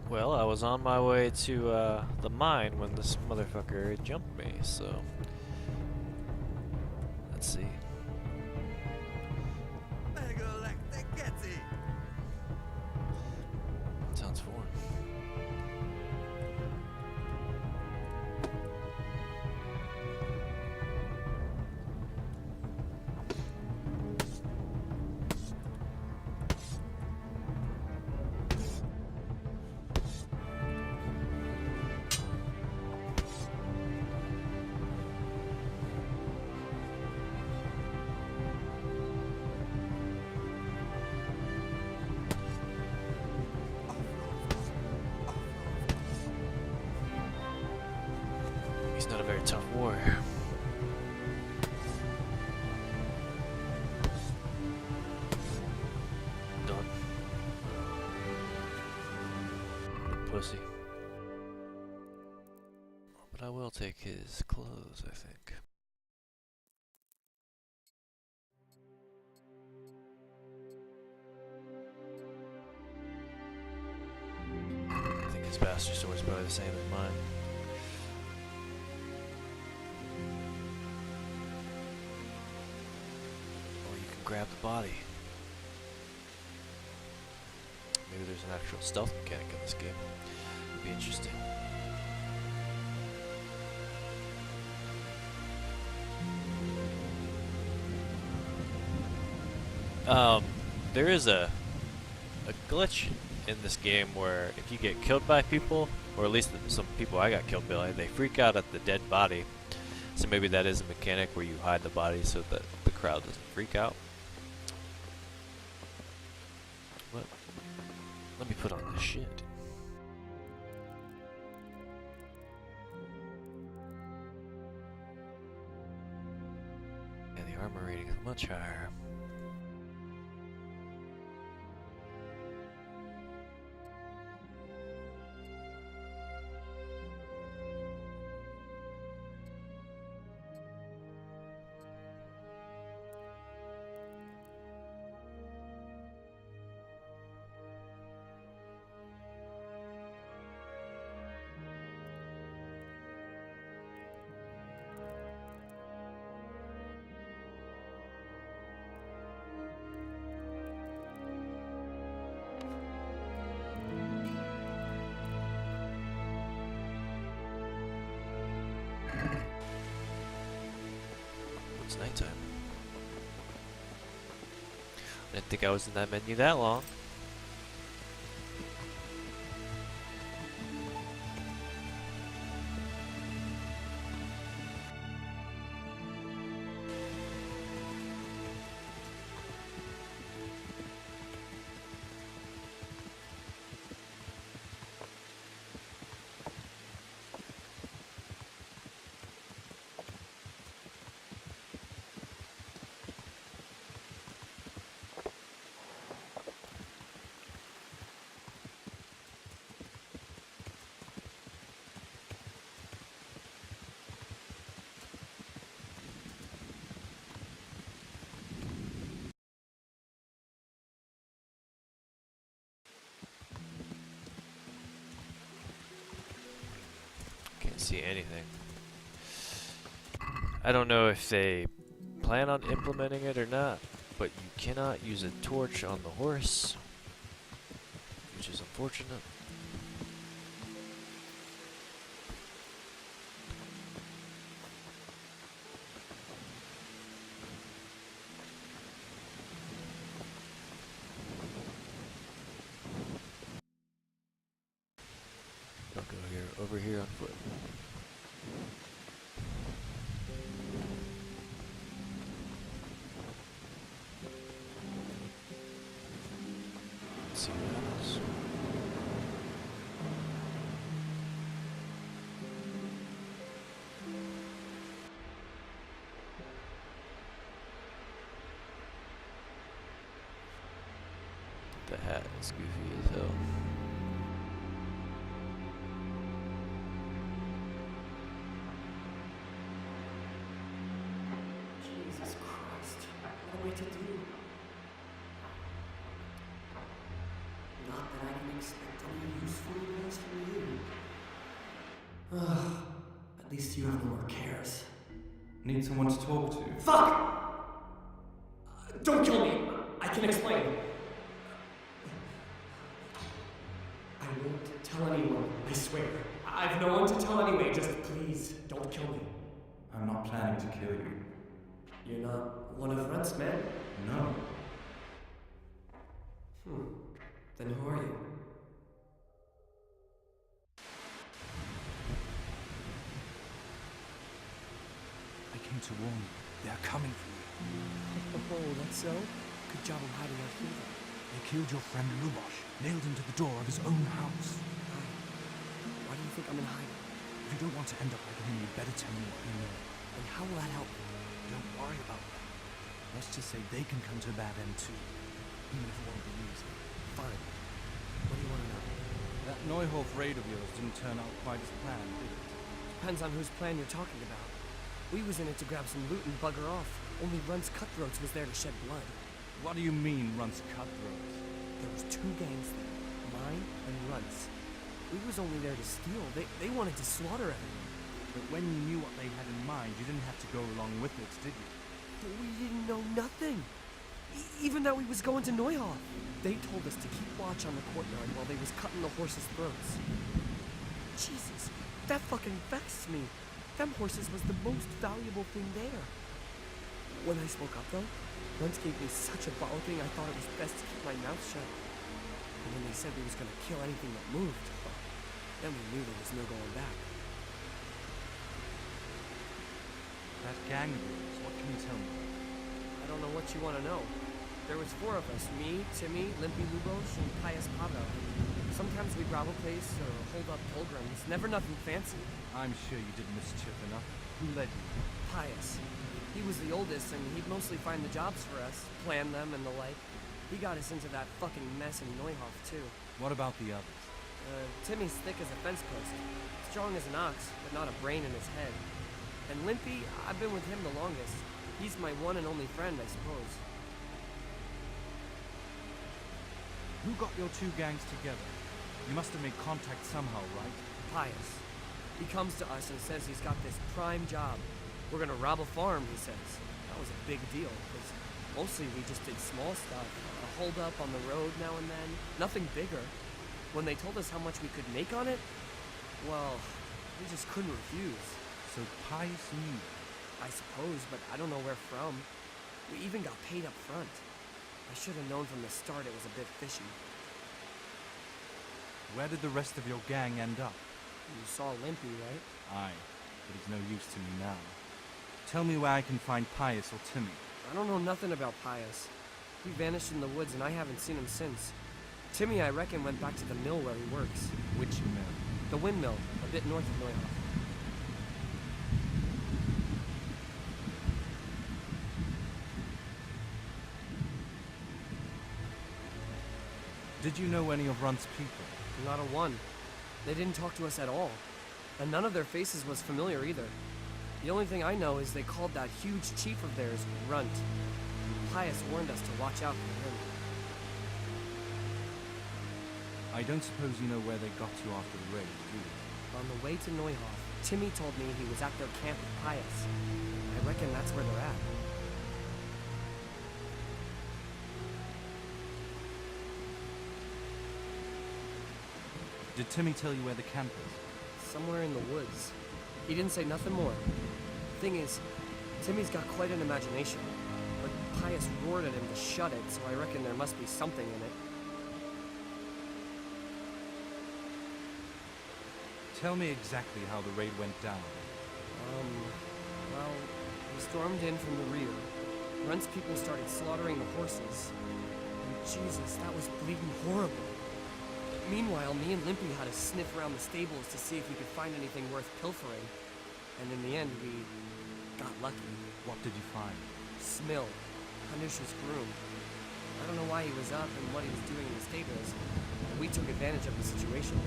Well, I was on my way to the mine when this motherfucker jumped me, so let's see. Sounds foreign. He's not a very tough warrior. Done. Pussy. But I will take his clothes, I think. I think his bastard sword's probably the same as mine. Or you can grab the body. Maybe there's an actual stealth mechanic in this game. It'd be interesting. There is a glitch in this game where if you get killed by people, or at least some people I got killed by, they freak out at the dead body. So maybe that is a mechanic where you hide the body so that the crowd doesn't freak out. But let me put on this shit. And the armor rating is much higher. It's nighttime. I didn't think I was in that menu that long. Can't see anything. I don't know if they plan on implementing it or not, but you cannot use a torch on the horse, which is unfortunate. I'll go over here on foot. Let's see what happens. The hat is goofy as hell. Jesus Christ, what am I to do? Not that I can expect any useful least you have no more cares. Need someone to talk to? Fuck! Don't kill me! I can explain. I won't tell anyone, I swear. I've no one to tell anyway, just please, don't kill me. I'm not planning to kill you. You're not one of Runt's men? No. Then who are you? I came to warn you. They are coming for you. Oh, that's so? Good job of hiding out here then. They killed your friend Lubosh, nailed him to the door of his own house. Why do you think I'm in hiding? If you don't want to end up like him, you better tell me what you know. And how will that help me? Don't worry about that. Let's just say they can come to a bad end too, even if it won't be easy. Fine. What do you want to know? That Neuhof raid of yours didn't turn out quite as planned, did it? Depends on whose plan you're talking about. We was in it to grab some loot and bugger off. Only Runt's cutthroats was there to shed blood. What do you mean, Runt's cutthroats? There was two gangs there, mine and Runt's. We was only there to steal. They wanted to slaughter everyone. But when you knew what they had in mind, you didn't have to go along with it, did you? But we didn't know nothing. Even that we was going to Neuhof. They told us to keep watch on the courtyard while they was cutting the horses' throats. Jesus, that fucking vexed me. Them horses was the most valuable thing there. When I spoke up though, Runtz gave me such a bollocking I thought it was best to keep my mouth shut. And when they said we was gonna kill anything that moved, well, then we knew there was no going back. That gang of yours, what can you tell me? I don't know what you want to know. There was four of us, me, Timmy, Limpy Lubosh, and Pius Pavel. Sometimes we'd rob a place or hold up pilgrims, never nothing fancy. I'm sure you did mischief enough. Who led you? Pius. He was the oldest, and he'd mostly find the jobs for us, plan them and the like. He got us into that fucking mess in Neuhof, too. What about the others? Timmy's thick as a fence post. Strong as an ox, but not a brain in his head. And Limpy, I've been with him the longest. He's my one and only friend, I suppose. Who got your two gangs together? You must have made contact somehow, right? Pius. He comes to us and says he's got this prime job. We're gonna rob a farm, he says. That was a big deal, because mostly we just did small stuff. A hold up on the road now and then. Nothing bigger. When they told us how much we could make on it, well, we just couldn't refuse. So Pius knew. I suppose, but I don't know where from. We even got paid up front. I should have known from the start it was a bit fishy. Where did the rest of your gang end up? You saw Limpy, right? Aye, but he's no use to me now. Tell me where I can find Pius or Timmy. I don't know nothing about Pius. He vanished in the woods and I haven't seen him since. Timmy, I reckon, went back to the mill where he works. Which mill? The windmill, a bit north of Neuhof. Did you know any of Runt's people? Not a one. They didn't talk to us at all. And none of their faces was familiar either. The only thing I know is they called that huge chief of theirs Runt. Pius warned us to watch out for him. I don't suppose you know where they got you after the raid, do you? On the way to Neuhof, Timmy told me he was at their camp with Pius. I reckon that's where they're at. Did Timmy tell you where the camp is? Somewhere in the woods. He didn't say nothing more. Thing is, Timmy's got quite an imagination. But Pius roared at him to shut it, so I reckon there must be something in it. Tell me exactly how the raid went down. Well, we stormed in from the rear. Runt's people started slaughtering the horses. And Jesus, that was bleeding horrible. Meanwhile, me and Limpy had to sniff around the stables to see if we could find anything worth pilfering. And in the end, we got lucky. What did you find? Smill, Hanusha's groom. I don't know why he was up and what he was doing in the stables, but we took advantage of the situation.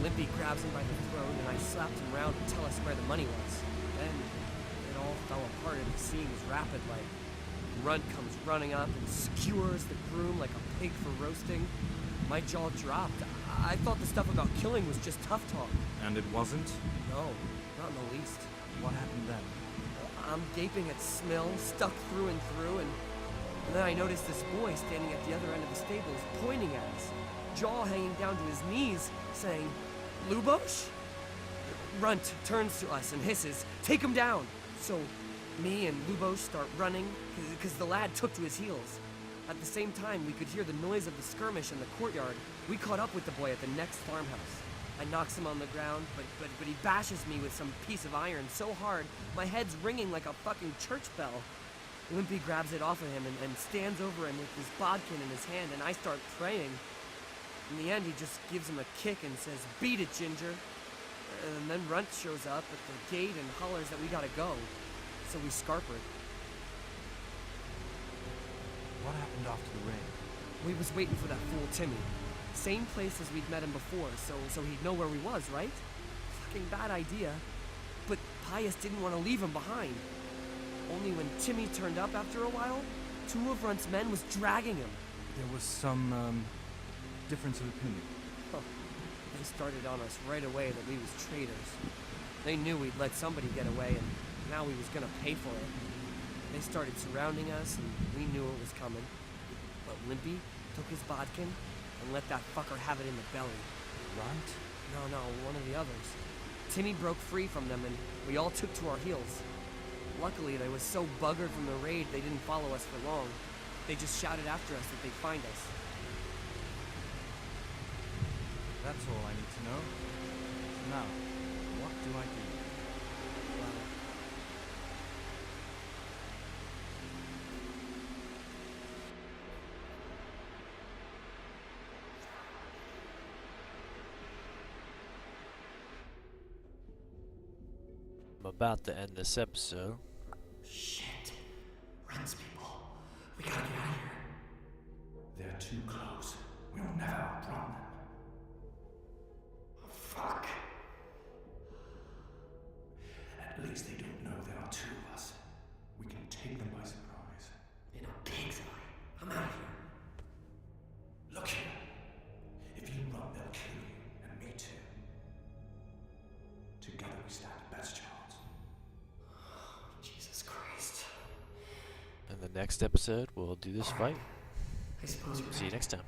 Limpy grabs him by the throat, and I slapped him round to tell us where the money was. Then, it all fell apart in the scenes rapid like. Runt comes running up and skewers the groom like a pig for roasting. My jaw dropped. I thought the stuff about killing was just tough talk. And it wasn't? No, not in the least. What happened then? I'm gaping at Smell, stuck through and through, and then I noticed this boy standing at the other end of the stables, pointing at us, jaw hanging down to his knees, saying, "Lubosh?" Runt turns to us and hisses, "Take him down!" So, me and Lubosh start running, because the lad took to his heels. At the same time, we could hear the noise of the skirmish in the courtyard. We caught up with the boy at the next farmhouse. I knocks him on the ground, but he bashes me with some piece of iron so hard, my head's ringing like a fucking church bell. Limpy grabs it off of him and stands over him with his bodkin in his hand, and I start praying. In the end, he just gives him a kick and says, "Beat it, Ginger." And then Runt shows up at the gate and hollers that we gotta go. So we scarpered. What happened after the raid? We was waiting for that fool Timmy. Same place as we'd met him before, so he'd know where we was, right? Fucking bad idea. But Pius didn't want to leave him behind. Only when Timmy turned up after a while, two of Runt's men was dragging him. There was some, difference of opinion. Huh. They started on us right away that we was traitors. They knew we'd let somebody get away, and now we was gonna pay for it. They started surrounding us, and we knew it was coming. But Limpy took his bodkin and let that fucker have it in the belly. Runt? No, one of the others. Timmy broke free from them, and we all took to our heels. Luckily, they was so buggered from the raid they didn't follow us for long. They just shouted after us that they'd find us. That's all I need to know. So now, what do I do? Well, I'm about to end this episode. Shit. Runs people. We gotta get out of here. They're too close. We'll never outrun them. Fuck. At least they don't know there are two of us. We can take them by surprise. In a pig's eye. I'm out of here. Look here. If you run, they'll kill you, and me too. Together we stand a better chance. Jesus Christ. In the next episode, we'll do this fight. I suppose you're See you right. next time.